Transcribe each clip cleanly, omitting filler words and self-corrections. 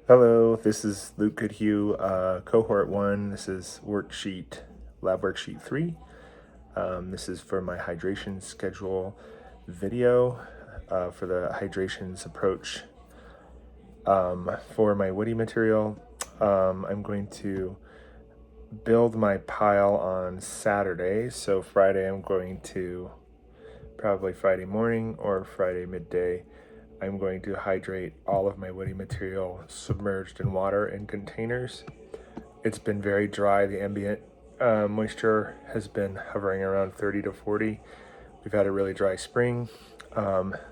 Hello, this is Luke Goodhue, cohort 1. This is lab worksheet 3. This is for my hydration schedule video for the hydrations approach. For my woody material, I'm going to build my pile on Saturday. So Friday I'm going to, probably Friday morning or Friday midday, I'm going to hydrate all of my woody material submerged in water in containers. It's been very dry. The ambient moisture has been hovering around 30 to 40. We've had a really dry spring,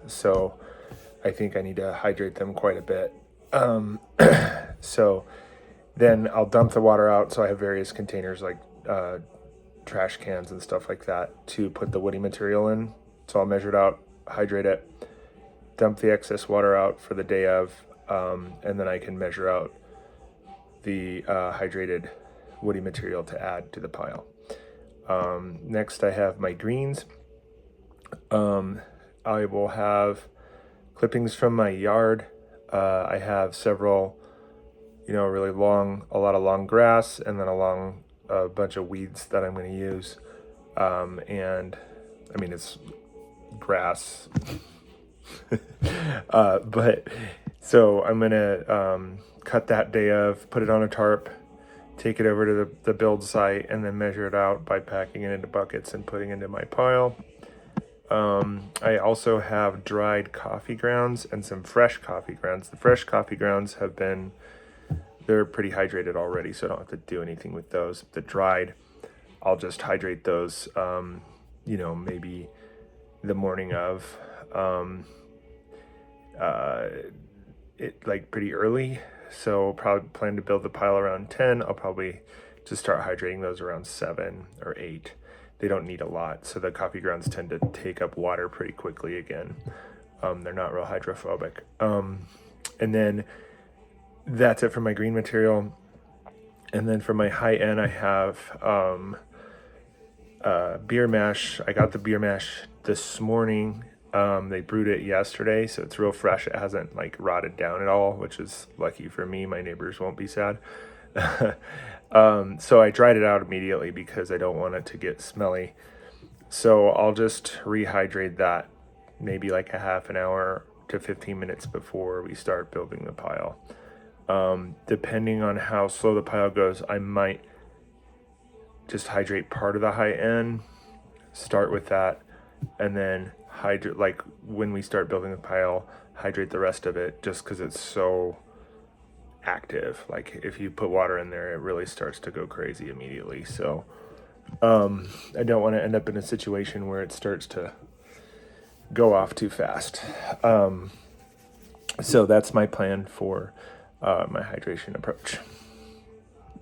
so I think I need to hydrate them quite a bit. So then I'll dump the water out. So I have various containers like trash cans and stuff like that to put the woody material in. So I'll measure it out, hydrate it, dump the excess water out for the day of, and then I can measure out the hydrated woody material to add to the pile. Next I have my greens. I will have clippings from my yard. I have several, a lot of long grass, and then a bunch of weeds that I'm going to use. And I mean, it's grass. But so I'm gonna cut that day of, put it on a tarp, take it over to the build site, and then measure it out by packing it into buckets and putting it into my pile. I also have dried coffee grounds and some fresh coffee grounds. The fresh coffee grounds they're pretty hydrated already, so I don't have to do anything with those. The dried, I'll just hydrate those, maybe the morning of, pretty early. So probably plan to build the pile around 10. I'll probably just start hydrating those around 7 or 8. They don't need a lot, so the coffee grounds tend to take up water pretty quickly again. They're not real hydrophobic. And then that's it for my green material. And then for my high end, I have beer mash. I got the beer mash this morning. They brewed it yesterday, so it's real fresh. It hasn't rotted down at all, which is lucky for me. My neighbors won't be sad. So I dried it out immediately because I don't want it to get smelly. So I'll just rehydrate that maybe like a half an hour to 15 minutes before we start building the pile. Depending on how slow the pile goes, I might just hydrate part of the high end, start with that, and then hydrate, when we start building the pile, hydrate the rest of it, just because it's so active. If you put water in there, it really starts to go crazy immediately. So I don't want to end up in a situation where it starts to go off too fast. So that's my plan for my hydration approach.